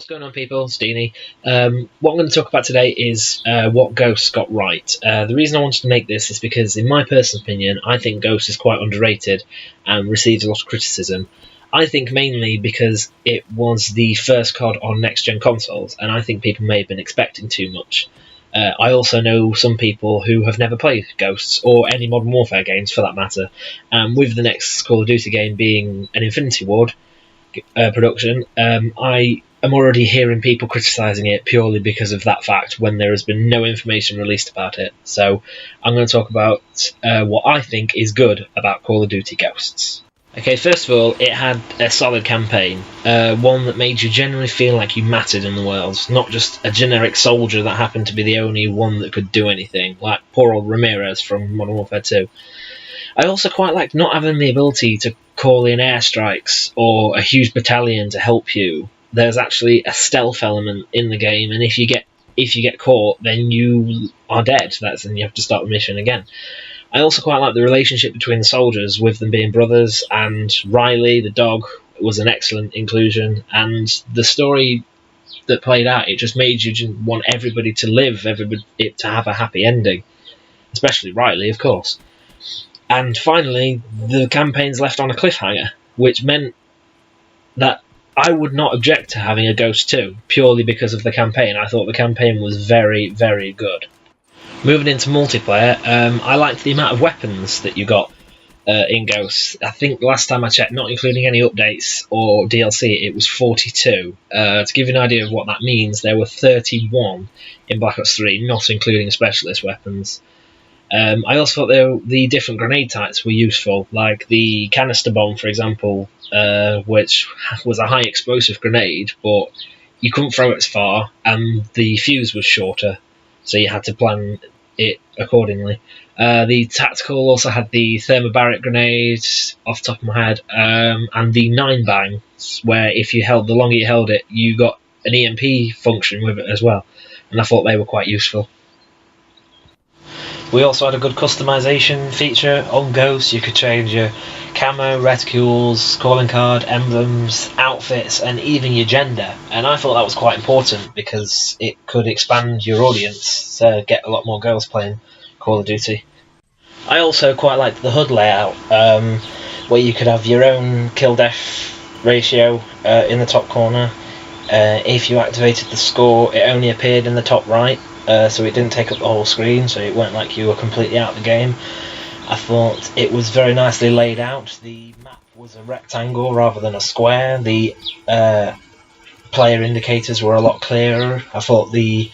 What's going on, people? It's Deanie. What I'm going to talk about today is what Ghosts got right. The reason I wanted to make this is because, in my personal opinion, I think Ghosts is quite underrated and receives a lot of criticism. I think mainly because it was the first COD on next-gen consoles, and I think people may have been expecting too much. I also know some people who have never played Ghosts, or any Modern Warfare games for that matter, and with the next Call of Duty game being an Infinity Ward production, I am already hearing people criticising it purely because of that fact when there has been no information released about it. So I'm going to talk about what I think is good about Call of Duty Ghosts. Okay, first of all, it had a solid campaign, one that made you generally feel like you mattered in the world, not just a generic soldier that happened to be the only one that could do anything, like poor old Ramirez from Modern Warfare 2. I also quite liked not having the ability to call in airstrikes or a huge battalion to help you. There's actually a stealth element in the game, and if you get caught, then you are dead. And you have to start the mission again. I also quite like the relationship between the soldiers, with them being brothers, and Riley, the dog, was an excellent inclusion, and the story that played out, it just made you want everybody to live, it to have a happy ending, especially Riley, of course. And finally, the campaign's left on a cliffhanger, which meant that I would not object to having a Ghost 2, purely because of the campaign. I thought the campaign was very, very good. Moving into multiplayer, I liked the amount of weapons that you got in Ghosts. I think last time I checked, not including any updates or DLC, it was 42. To give you an idea of what that means, there were 31 in Black Ops 3, not including specialist weapons. I also thought the different grenade types were useful, like the canister bomb, for example, which was a high explosive grenade, but you couldn't throw it as far, and the fuse was shorter, so you had to plan it accordingly. The tactical also had the thermobaric grenade, off the top of my head, and the 9-bangs, where if you the longer you held it, you got an EMP function with it as well, and I thought they were quite useful. We also had a good customization feature on Ghosts. You could change your camo, reticules, calling card, emblems, outfits, and even your gender. And I thought that was quite important because it could expand your audience to get a lot more girls playing Call of Duty. I also quite liked the HUD layout, where you could have your own kill-death ratio in the top corner. If you activated the score, it only appeared in the top right. So it didn't take up the whole screen, so it weren't like you were completely out of the game. I thought it was very nicely laid out. The map was a rectangle rather than a square. The player indicators were a lot clearer. I thought the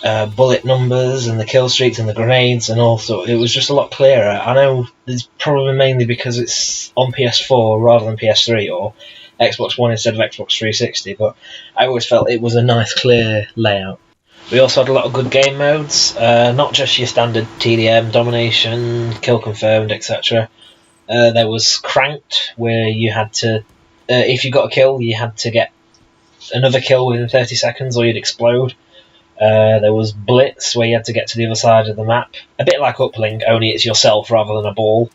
bullet numbers and the kill streaks and the grenades and all, so it was just a lot clearer. I know it's probably mainly because it's on PS4 rather than PS3 or Xbox One instead of Xbox 360, but I always felt it was a nice clear layout. We also had a lot of good game modes, not just your standard TDM, domination, kill confirmed, etc. There was Cranked, where you had to, if you got a kill, you had to get another kill within 30 seconds or you'd explode. There was Blitz, where you had to get to the other side of the map, a bit like Uplink, only it's yourself rather than a ball.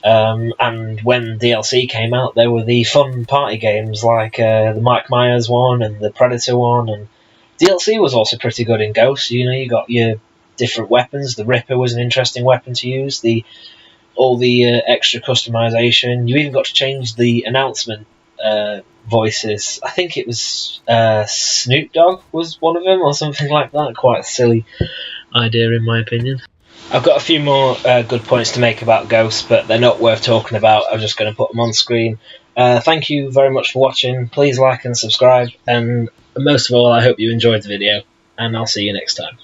And when DLC came out, there were the fun party games like the Mike Myers one and the Predator one, and DLC was also pretty good in Ghosts. You know, you got your different weapons. The Ripper was an interesting weapon to use. All the extra customization. You even got to change the announcement voices. I think it was Snoop Dogg was one of them, or something like that. Quite a silly idea, in my opinion. I've got a few more good points to make about Ghosts, but they're not worth talking about. I'm just going to put them on screen. Thank you very much for watching. Please like and subscribe, and most of all, I hope you enjoyed the video, and I'll see you next time.